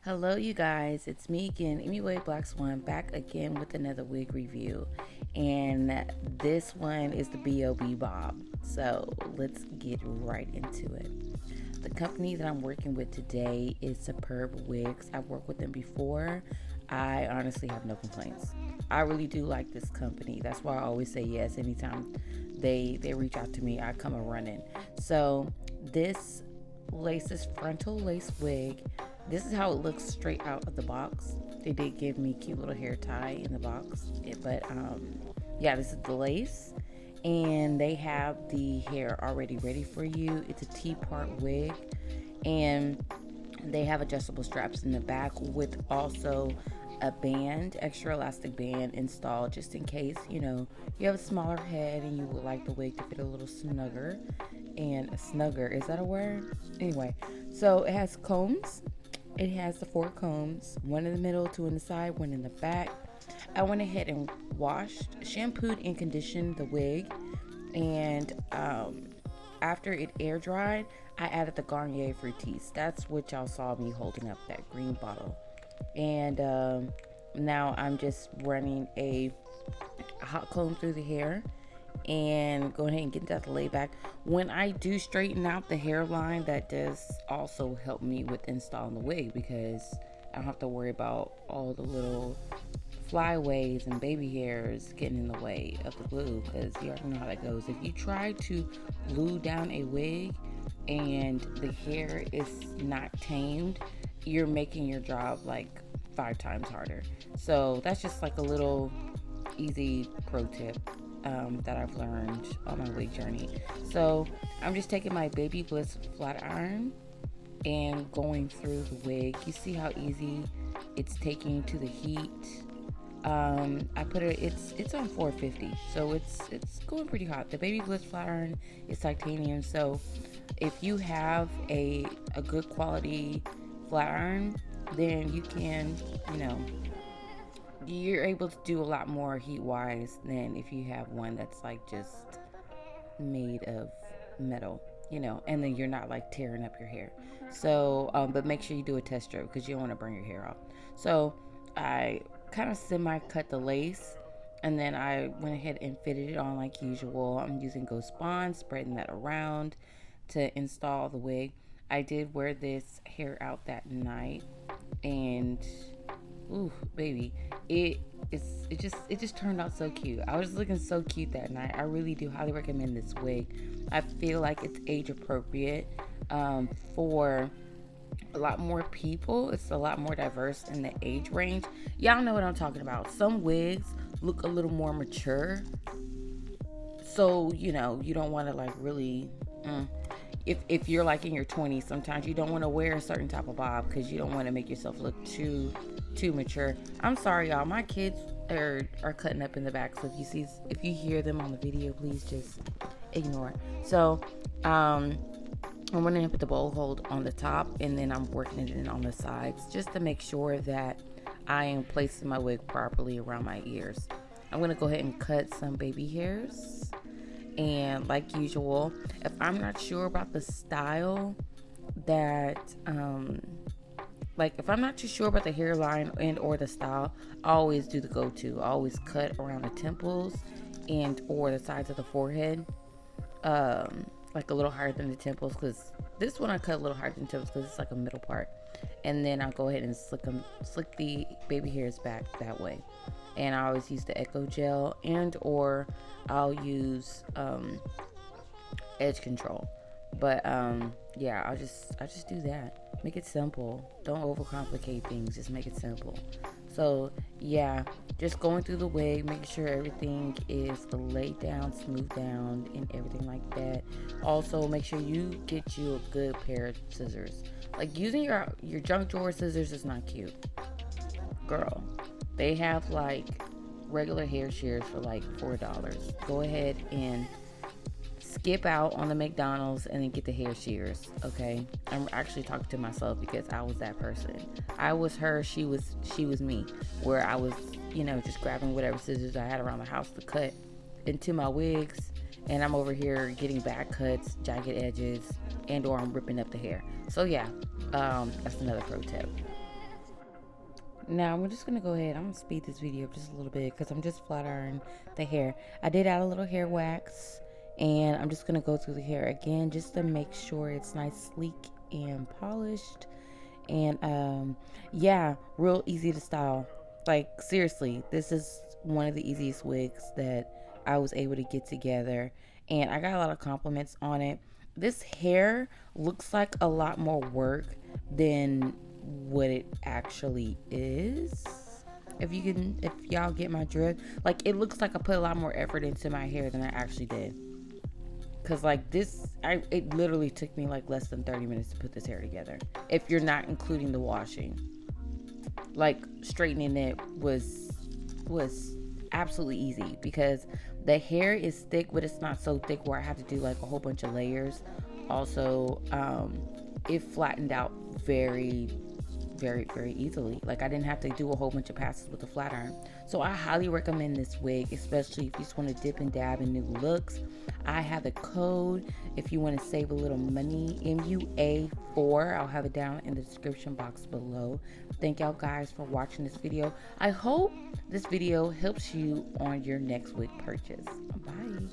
Hello, you guys. It's me again, Anyway Black Swan, back again with another wig review. And this one is the BOB Bob. So let's get right into it. The company that I'm working with today is Superbwigs. I've worked with them before. I honestly have no complaints. I really do like this company. That's why I always say yes. Anytime they reach out to me, I come a running. So this frontal lace wig. This is how it looks straight out of the box. They did give me a cute little hair tie in the box, but yeah, this is the lace, and they have the hair already ready for you. It's a T part wig, and they have adjustable straps in the back with also a band, extra elastic band installed just in case you have a smaller head and you would like the wig to fit a little snugger. And a snugger, is that a word? Anyway, so it has combs. It has the 4 combs, one in the middle, 2 in the side, 1 in the back. I went ahead and shampooed and conditioned the wig, and after it air dried, I added the Garnier Fructis. That's what y'all saw me holding up, that green bottle. And now I'm just running a hot comb through the hair and go ahead and get that laid back. When I do straighten out the hairline, that does also help me with installing the wig, because I don't have to worry about all the little flyaways and baby hairs getting in the way of the glue, because you already know how that goes. If you try to glue down a wig and the hair is not tamed, you're making your job like 5 times harder. So that's just like a little easy pro tip that I've learned on my wig journey. So I'm just taking my Baby Bliss flat iron and going through the wig. You see how easy it's taking to the heat. I put it's on 450, so it's going pretty hot. The Baby Bliss flat iron is titanium, so if you have a good quality flat iron, then you can, you're able to do a lot more heat wise than if you have one that's like just made of metal, and then you're not like tearing up your hair. So but make sure you do a test strip, because you don't want to burn your hair off. So I kind of semi cut the lace, and then I went ahead and fitted it on like usual. I'm using Ghost Bond, spreading that around to install the wig. I did wear this hair out that night, and ooh, baby, it just turned out so cute. I was looking so cute that night. I really do highly recommend this wig. I feel like it's age appropriate for a lot more people. It's a lot more diverse in the age range. Y'all know what I'm talking about. Some wigs look a little more mature, so you don't want to like really if you're like in your 20s, sometimes you don't want to wear a certain type of bob because you don't want to make yourself look too mature. I'm sorry, y'all. My kids are cutting up in the back, so if you hear them on the video, please just ignore. So I'm going to put the bowl hold on the top, and then I'm working it in on the sides just to make sure that I am placing my wig properly around my ears. I'm going to go ahead and cut some baby hairs. And like usual, if I'm not sure about the style that if I'm not too sure about the hairline and or the style, I always do the go-to. I always cut around the temples and or the sides of the forehead, like a little higher than the temples, because this one I cut a little higher than the temples because it's like a middle part. And then I'll go ahead and slick the baby hairs back that way. And I always use the Echo Gel, and or I'll use edge control. But yeah, I just do that. Make it simple. Don't overcomplicate things. Just make it simple. So yeah, just going through the wig, making sure everything is laid down, smooth down, and everything like that. Also, make sure you get you a good pair of scissors. Like using your junk drawer scissors is not cute, girl. They have like regular hair shears for like $4. Go ahead and skip out on the McDonald's and then get the hair shears, okay? I'm actually talking to myself because I was that person. I was her, she was me, where I was, just grabbing whatever scissors I had around the house to cut into my wigs, and I'm over here getting back cuts, jagged edges, and or I'm ripping up the hair. So yeah, that's another pro tip. Now I'm just gonna go ahead. I'm gonna speed this video up just a little bit because I'm just flat ironing the hair. I did add a little hair wax, and I'm just gonna go through the hair again just to make sure it's nice, sleek, and polished. And yeah, real easy to style. Like seriously, this is one of the easiest wigs that I was able to get together, and I got a lot of compliments on it. This hair looks like a lot more work than what it actually is. If y'all get my drift, like it looks like I put a lot more effort into my hair than I actually did. Cause like this, it literally took me like less than 30 minutes to put this hair together. If you're not including the washing, like straightening it was absolutely easy because the hair is thick, but it's not so thick where I have to do like a whole bunch of layers. Also, it flattened out very easily. Like I didn't have to do a whole bunch of passes with the flat iron. So I highly recommend this wig, especially if you just want to dip and dab in new looks. I have a code if you want to save a little money, MUA4. I'll have it down in the description box below. Thank y'all guys for watching this video. I hope this video helps you on your next wig purchase. Bye.